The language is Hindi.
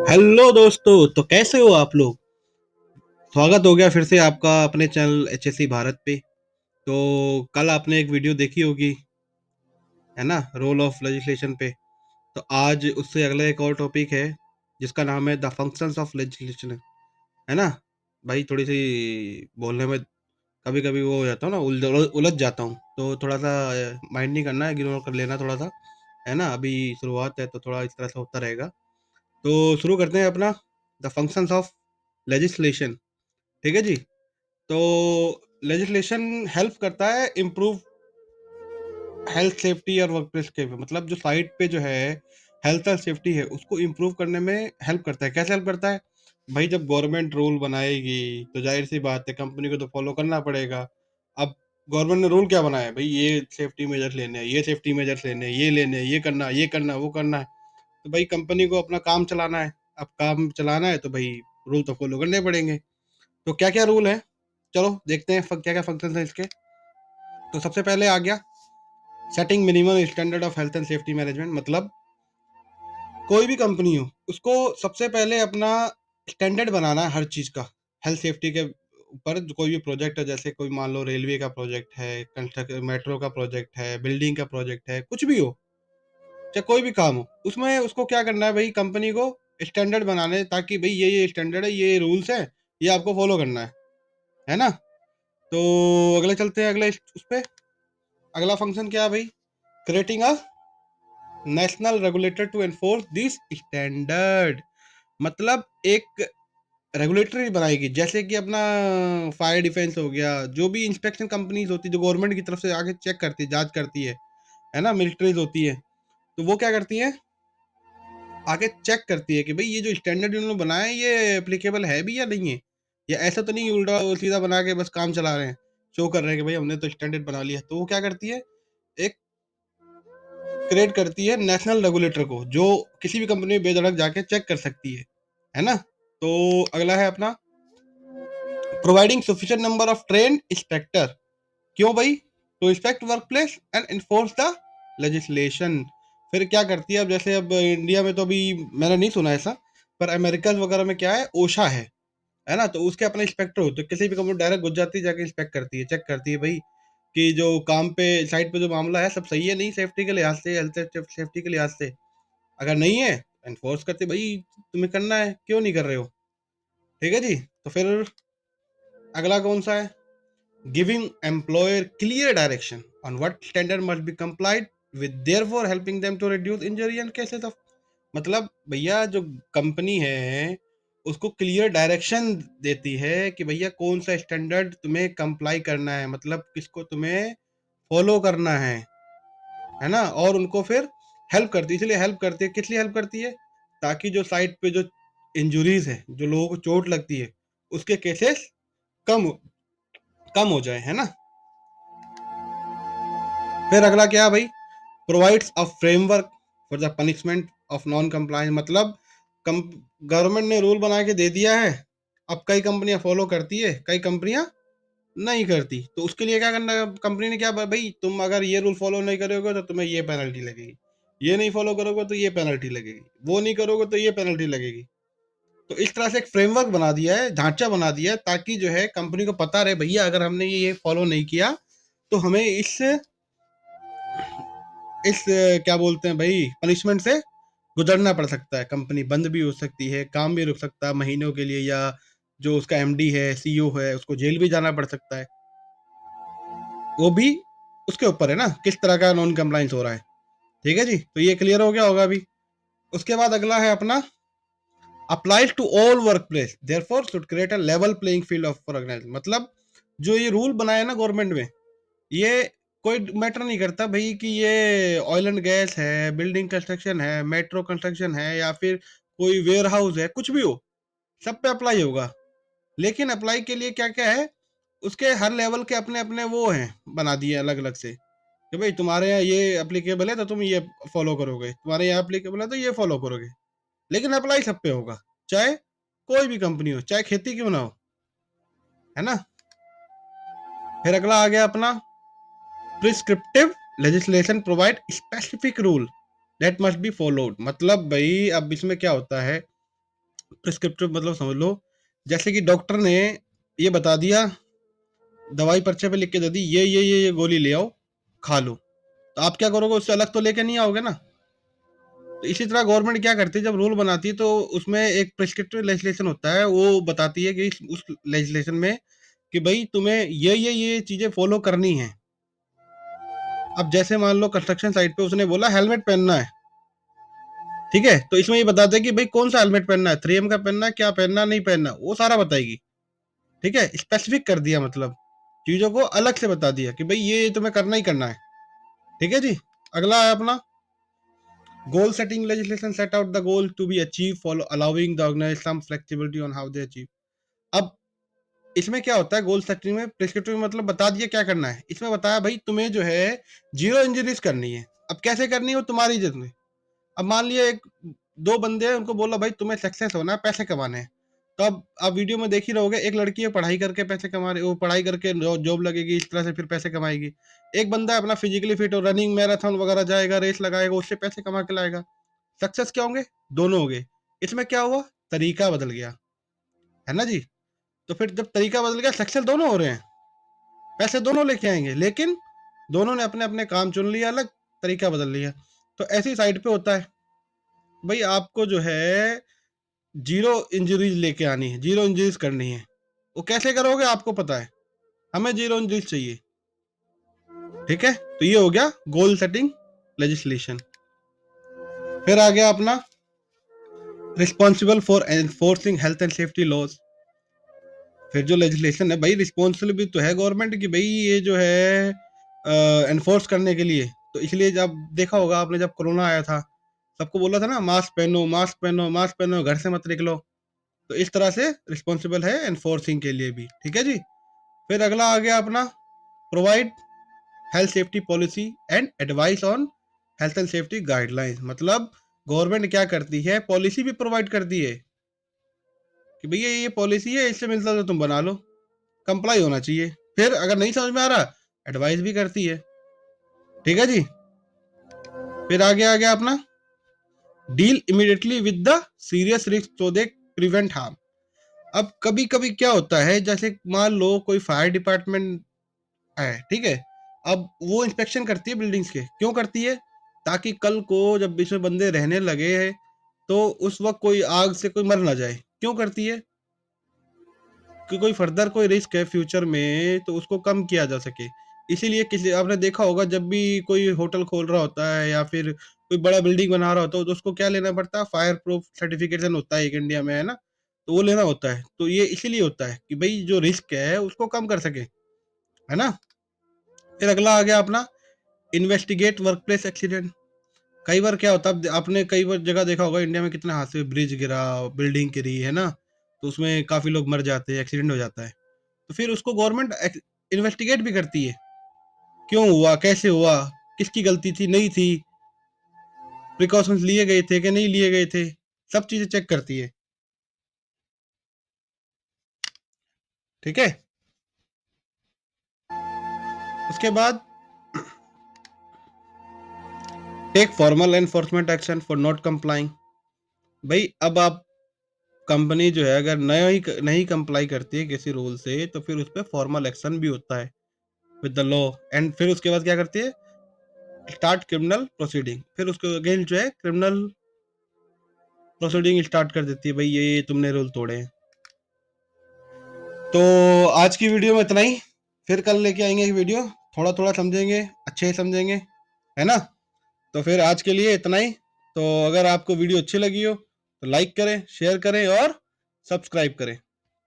हेलो दोस्तों, तो कैसे हो आप लोग। स्वागत हो गया फिर से आपका अपने चैनल एचएससी भारत पे। तो कल आपने एक वीडियो देखी होगी, है ना, रोल ऑफ लेजिस्लेशन पे। तो आज उससे अगला एक और टॉपिक है जिसका नाम है द फंक्शंस ऑफ लेजिस्लेशन, है ना। भाई थोड़ी सी बोलने में कभी कभी वो हो जाता हूँ ना, उलझ उलझ जाता हूँ, तो थोड़ा सा माइंड नहीं करना, इग्नोर कर लेना थोड़ा सा, है ना। अभी शुरुआत है तो थोड़ा इस तरह से होता रहेगा। तो शुरू करते हैं अपना द फंक्शंस ऑफ लेजिस्लेशन। ठीक है जी। तो लेजिस्लेशन हेल्प करता है इम्प्रूव हेल्थ सेफ्टी और वर्क प्लेस के, मतलब जो साइट पे जो है हेल्थ और सेफ्टी है उसको इम्प्रूव करने में हेल्प करता है। कैसे हेल्प करता है भाई, जब गवर्नमेंट रूल बनाएगी तो जाहिर सी बात है कंपनी को तो फॉलो करना पड़ेगा। अब गवर्नमेंट ने रूल क्या बनाया भाई, ये सेफ्टी मेजर्स लेने हैं, ये सेफ्टी मेजर्स लेने हैं, ये लेने हैं, ये करना वो करना है। तो भाई कंपनी को अपना काम चलाना है। अब काम चलाना है तो भाई रूल तो फॉलो करने पड़ेंगे। तो क्या क्या रूल है, चलो देखते हैं क्या क्या फंक्शन है इसके। तो सबसे पहले आ गया setting minimum standard of health and safety management. मतलब कोई भी कंपनी हो उसको सबसे पहले अपना स्टैंडर्ड बनाना है हर चीज़ का। हेल्थ सेफ्टी के ऊपर जो कोई भी प्रोजेक्ट है, जैसे कोई मान लो रेलवे का प्रोजेक्ट है, कंस्ट्रक्शन मेट्रो का प्रोजेक्ट है, बिल्डिंग का प्रोजेक्ट है, कुछ भी हो, चाहे कोई भी काम हो, उसमें उसको क्या करना है भाई, कंपनी को स्टैंडर्ड बनाने हैं, ताकि भाई ये स्टैंडर्ड है, ये रूल्स है, ये आपको फॉलो करना है ना। तो अगले चलते हैं, अगले उस पे अगला फंक्शन क्या है भाई, creating a national regulator to enforce this standard. मतलब एक रेगुलेटरी बनाएगी, जैसे कि अपना फायर डिफेंस हो गया, जो भी इंस्पेक्शन कंपनीज होती है जो गवर्नमेंट की तरफ से आगे चेक करती है, जांच करती है ना, मिलिट्रीज होती है। तो वो क्या करती है, आगे चेक करती है कि भाई ये जो स्टैंडर्ड इन्होंने बनाया है ये एप्लीकेबल है भी या नहीं है, या ऐसा तो नहीं उल्टा सीधा बना के बस काम चला रहे हैं, शो कर रहे हैं कि भाई हमने तो स्टैंडर्ड बना लिया। तो वो क्या करती है, एक क्रिएट करती है नेशनल रेगुलेटर को, जो किसी भी कंपनी में बेधड़क जाके चेक कर सकती है ना। तो अगला है अपना providing sufficient number of train inspector. क्यों भाई, to inspect workplace and enforce the legislation. फिर क्या करती है, अब जैसे अब इंडिया में तो अभी मैंने नहीं सुना ऐसा, पर अमेरिका वगैरह में क्या है, ओशा है ना। तो उसके अपने इंस्पेक्टर होते हैं, किसी भी कंपनी डायरेक्ट घुस जाती है, जाके इंस्पेक्ट करती है, चेक करती है भाई कि जो काम पे साइट पे जो मामला है सब सही है नहीं, सेफ्टी के लिहाज से, हेल्थ सेफ्टी के लिहाज से। अगर नहीं है एनफोर्स करते भाई, तुम्हें करना है, क्यों नहीं कर रहे हो। ठीक है जी। तो फिर अगला कौन सा है, giving employer clear direction on what standard must be complied with, therefore helping them to reduce injury and cases of. मतलब भैया जो कंपनी है उसको क्लियर डायरेक्शन देती है कि भैया कौन सा स्टैंडर्ड तुम्हें कंप्लाई करना है, मतलब किसको तुम्हें फॉलो करना है ना। और उनको फिर हेल्प करती है, इसलिए हेल्प करती है, किस लिए हेल्प करती है, ताकि जो साइट पे जो इंजुरीज है, जो लोगों को चोट लगती है, उसके केसेस कम कम हो जाए, है ना। फिर अगला क्या है भाई, provides a framework for the punishment of non compliance. मतलब गवर्नमेंट ने रूल बना के दे दिया है, अब कई कंपनियां फॉलो करती है, कई कंपनियां नहीं करती। तो उसके लिए क्या करना है, कंपनी ने क्या भाई, तुम अगर ये रूल फॉलो नहीं करोगे तो तुम्हें ये पेनल्टी लगेगी, ये नहीं फॉलो करोगे तो ये पेनल्टी लगेगी, वो नहीं करोगे तो ये पेनल्टी लगेगी। तो इस तरह से एक फ्रेमवर्क बना दिया है, ढांचा बना दिया है, ताकि जो है कंपनी को पता रहे भैया अगर हमने ये फॉलो नहीं किया तो हमें इस क्या बोलते हैं भाई, पनिशमेंट से गुजरना पड़ सकता है, कंपनी बंद भी हो सकती है, काम भी रुक सकता है महीनों के लिए, या जो उसका एमडी है, सीईओ है, उसको जेल भी जाना पड़ सकता है। वो भी उसके ऊपर है ना किस तरह का नॉन कंप्लाइंस हो रहा है। ठीक है जी, तो ये क्लियर हो गया होगा अभी। उसके बाद अगला है अपना applies to all workplace, therefore should create a level playing field of for organisation. मतलब जो ये रूल बनाया ना गवर्नमेंट में, ये कोई मैटर नहीं करता भाई कि ये ऑयल एंड गैस है, बिल्डिंग कंस्ट्रक्शन है, मेट्रो कंस्ट्रक्शन है, या फिर कोई वेयर हाउस है, कुछ भी हो, सब पे अप्लाई होगा। लेकिन अप्लाई के लिए क्या क्या है, उसके हर लेवल के अपने अपने वो हैं, बना दिए अलग अलग से, कि भाई तुम्हारे यहाँ ये एप्लीकेबल है तो तुम ये फॉलो करोगे, तुम्हारे यहाँ एप्लीकेबल है तो ये फॉलो करोगे। लेकिन अप्लाई सब पे होगा, चाहे कोई भी कंपनी हो, चाहे खेती क्यों ना हो, है ना। फिर अगला आ गया अपना prescriptive legislation provide specific rule that must be followed. मतलब भाई अब इसमें क्या होता है, प्रिस्क्रिप्टिव मतलब समझ लो, जैसे कि डॉक्टर ने ये बता दिया, दवाई पर्चे पे लिख के दे दी, ये गोली ले आओ, खा लो, तो आप क्या करोगे, उससे अलग तो लेके नहीं आओगे ना। तो इसी तरह गवर्नमेंट क्या करती है, जब रूल बनाती है तो उसमें एक प्रिस्क्रिप्टिव लेजिस्लेशन होता है, वो बताती है कि उस लेजिस्लेशन में कि भाई तुम्हें ये चीजें फॉलो करनी है। अब जैसे मान लो कंस्ट्रक्शन साइट पे उसने बोला हेलमेट पहनना है, ठीक है, तो इसमें ये बताते हैं कि भाई कौन सा हेलमेट पहनना है, 3M का पहनना है, क्या पहनना नहीं पहनना, वो सारा बताएगी। ठीक है, स्पेसिफिक कर दिया, मतलब चीजों को अलग से बता दिया कि भाई ये तुम्हें करना ही करना है। ठीक है जी। अगला है अपना goal setting legislation, set out the goal to be achieve follow allowing the organise some flexibility on how they achieve. अब इसमें क्या होता है, गोल सेटिंग में प्रिस्क्रिप्टिव मतलब बता दिया क्या करना है, इसमें बताया भाई तुम्हें जो है जीरो इंजरीज करनी है। अब कैसे करनी है वो तुम्हारी जितनी। अब मान लिया एक दो बंदे हैं, उनको बोला भाई तुम्हें सक्सेस होना है, पैसे कमाने हैं, तो अब आप वीडियो में देख ही रहोगे, एक लड़की है पढ़ाई करके पैसे कमा रही, वो पढ़ाई करके जॉब लगेगी, इस तरह से फिर पैसे कमाएगी। एक बंदा है अपना फिजिकली फिट और रनिंग मैराथन वगैरह जाएगा, रेस लगाएगा, उससे पैसे कमा के लाएगा। सक्सेस क्या होंगे, दोनों हो गए। इसमें क्या हुआ, तरीका बदल गया, है ना जी। तो फिर जब तरीका बदल गया, सक्सेस दोनों हो रहे हैं, पैसे दोनों लेके आएंगे, लेकिन दोनों ने अपने अपने काम चुन लिया अलग, तरीका बदल लिया। तो ऐसी साइड पे होता है भाई, आपको जो है जीरो इंजरीज लेके आनी है, जीरो इंजरीज करनी है। वो कैसे करोगे आपको पता है, हमें जीरो इंजरीज चाहिए। ठीक है, तो ये हो गया गोल सेटिंग लेजिस्लेशन। फिर आ गया अपना responsible for enforcing health and safety laws. फिर जो लेजिस्लेशन है भाई, रिस्पॉन्सिबल भी तो है गवर्नमेंट की भाई, ये जो है एनफोर्स करने के लिए। तो इसलिए जब देखा होगा आपने, जब कोरोना आया था, सबको बोला था ना मास्क पहनो, मास्क पहनो, मास्क पहनो, घर से मत निकलो। तो इस तरह से रिस्पॉन्सिबल है एनफोर्सिंग के लिए भी। ठीक है जी। फिर अगला आ गया अपना provide health safety policy and advice on health and safety guidelines. मतलब गवर्नमेंट क्या करती है, पॉलिसी भी प्रोवाइड करती है कि भैया ये पॉलिसी है, इससे मिलता तो तुम बना लो, कंप्लाई होना चाहिए। फिर अगर नहीं समझ में आ रहा, एडवाइस भी करती है। ठीक है जी। फिर आ गया अपना deal immediately with the serious risk so they prevent harm. अब कभी कभी क्या होता है, जैसे मान लो कोई फायर डिपार्टमेंट है, ठीक है, अब वो इंस्पेक्शन करती है बिल्डिंग्स के, क्यों करती है, ताकि कल को जब इसमें बंदे रहने लगे हैं तो उस वक्त कोई आग से कोई मर ना जाए। क्यों करती है, कि कोई फर्दर कोई रिस्क है फ्यूचर में तो उसको कम किया जा सके। इसीलिए किसी आपने देखा होगा, जब भी कोई होटल खोल रहा होता है या फिर कोई बड़ा बिल्डिंग बना रहा होता है, तो उसको क्या लेना पड़ता है, फायर प्रूफ सर्टिफिकेशन होता है एक इंडिया में, है ना। तो वो लेना होता है, तो ये इसीलिए होता है कि भाई जो रिस्क है उसको कम कर सके, है ना। फिर अगला आ गया अपना इन्वेस्टिगेट वर्कप्लेस एक्सीडेंट। कई बार क्या होता है, आपने कई बार जगह देखा होगा इंडिया में, कितने हादसे, ब्रिज गिरा, बिल्डिंग गिरी, है ना, तो उसमें काफी लोग मर जाते हैं, एक्सीडेंट हो जाता है। तो फिर उसको गवर्नमेंट इन्वेस्टिगेट भी करती है, क्यों हुआ, कैसे हुआ, किसकी गलती थी, नहीं थी, प्रिकॉशंस लिए गए थे कि नहीं लिए गए थे, सब चीजें चेक करती है। ठीक है। उसके बाद take formal enforcement action for not complying. भाई अब आप कंपनी जो है अगर नहीं कंप्लाई करती है किसी रूल से, तो फिर उस पर फॉर्मल एक्शन भी होता है विद द लॉ। एंड फिर उसके बाद क्या करती है, स्टार्ट क्रिमिनल प्रोसीडिंग, फिर उसके अगेंस्ट जो है क्रिमिनल प्रोसीडिंग स्टार्ट कर देती है, भाई ये तुमने रूल तोड़े हैं। तो आज की वीडियो में इतना ही, फिर कल लेके आएंगे एक वीडियो, थोड़ा थोड़ा समझेंगे, अच्छे से समझेंगे, है ना। तो फिर आज के लिए इतना ही। तो अगर आपको वीडियो अच्छी लगी हो तो लाइक करें, शेयर करें और सब्सक्राइब करें।